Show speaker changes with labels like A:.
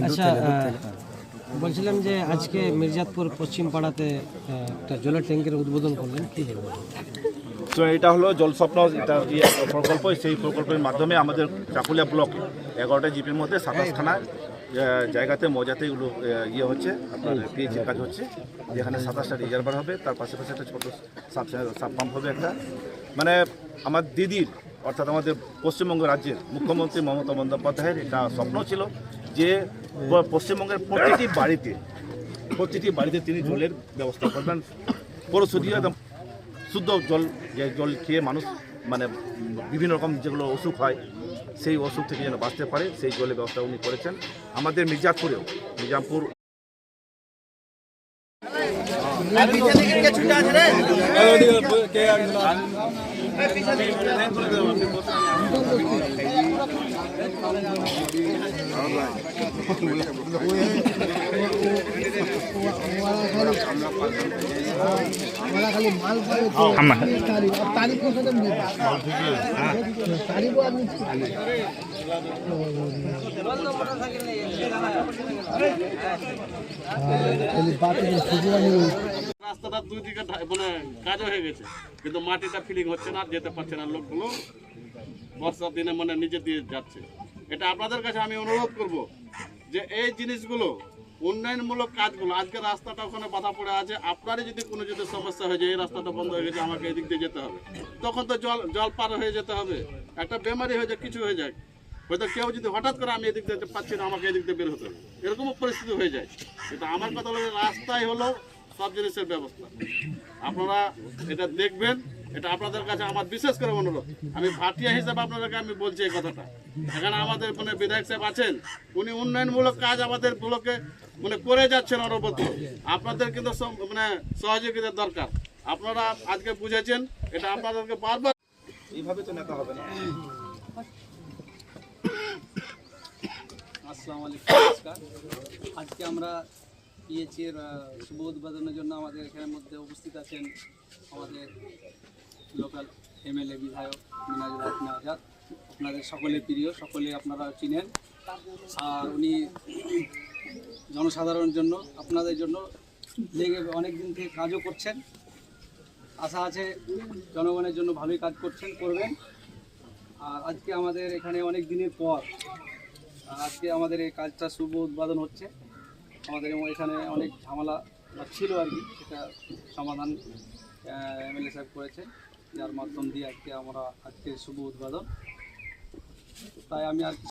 A: আচ্ছা, বলছিলাম যে আজকে মির্জাতপুর পশ্চিম পাড়াতে একটা জলের ট্যাঙ্কের উদ্বোধন করলেন, কি বলবেন?
B: তো এটা হলো জল স্বপ্ন, এটা প্রকল্প। সেই প্রকল্পের মাধ্যমে আমাদের চাকুলিয়া ব্লক 11টা জিপির মধ্যে 27খানা জায়গাতে মজাতে এগুলো হচ্ছে, আপনার পিএইচির কাজ হচ্ছে, যেখানে 27টা রিজার্ভার হবে, তার পাশাপাশি একটা ছোটো সাব পাম্প হবে একটা। মানে আমার দিদির অর্থাৎ আমাদের পশ্চিমবঙ্গ রাজ্যের মুখ্যমন্ত্রী মমতা বন্দ্যোপাধ্যায়ের এটা স্বপ্ন ছিল যে পশ্চিমবঙ্গের প্রতিটি বাড়িতে তিনি জলের ব্যবস্থা করবেন, পরিশোধীয় একদম শুদ্ধ জল, যে জল খেয়ে মানুষ মানে বিভিন্ন রকম যেগুলো অসুখ হয় সেই অসুখ থেকে যেন বাঁচতে পারে, সেই জলের ব্যবস্থা উনি করেছেন। আমাদের মির্জাপুর
C: রাস্তাটা দুই দিকে মানে কাজ হয়ে গেছে, কিন্তু মাটিটা ফিলিং হচ্ছে না, যেতে পারছে না লোকগুলো, বর্ষার দিনে মানে নিজে দিয়ে যাচ্ছে। এটা আপনাদের কাছে আমি অনুরোধ করব যে এই জিনিসগুলো, উন্নয়নমূলক কাজগুলো, আজকে রাস্তাটা ওখানে বাধা পড়ে আছে, আপনারই যদি কোনো সমস্যা হয়ে যায়, এই রাস্তাটা বন্ধ হয়ে গেছে, আমাকে এই দিক দিয়ে যেতে হবে, তখন তো জল পার হয়ে যেতে হবে, একটা বেমারি হয়ে যায়, কিছু হয়ে যায়, হয়তো কেউ যদি হঠাৎ করে আমি এদিক দিয়ে পাচ্ছি না, আমাকে এদিক দিয়ে বের হতে হবে, এরকমও পরিস্থিতি হয়ে যায়। কিন্তু আমার কথা হলো রাস্তায় হলো সব জিনিসের ব্যবস্থা, আপনারা এটা দেখবেন। এটা আপনাদের কাছে আমার বিশেষ করে অনুরোধ, আমি ভাটিয়া হিসাবে আপনাদেরকে আমি বলছি এই কথাটা। এখানে আমাদের মানে বিধায়ক সাহেব আছেন, উনি উন্নয়নমূলক কাজ আমাদের ব্লকে মানে করে যাচ্ছেন অনবরত, আপনাদের কিন্তু মানে সহযোগিতার দরকার। আপনারা আজকে বুঝেছেন, এটা আপনাদেরকে বারবার
B: এইভাবে তো নেতা হবে না।
D: আসসালামু আলাইকুম, নমস্কার। আজকে আমরা পিএইচির শুভ উদ্বোধনের জন্য আমাদের এখানের মধ্যে উপস্থিত আছেন আমাদের লোকাল এমএলএ বিধায়ক মিনাজুল হক আজাদ, আপনাদের সকলের প্রিয়, সকলে আপনারা চিনেন। আর উনি জনসাধারণের জন্য, আপনাদের জন্য লেগে অনেক দিন থেকে কাজও করছেন, আশা আছে জনগণের জন্য ভালোই কাজ করবেন। আর আজকে আমাদের এখানে অনেক দিনের পর আজকে আমাদের এই কাজটা শুভ উদ্বোধন হচ্ছে। আমাদের এখানে অনেক ঝামেলা ছিল আর কি, সেটা সমাধান এমএলএ সাহেব করেছেন, যার মাধ্যম দিয়ে আজকে আমরা শুভ উদ্বোধন। তাই আমি আর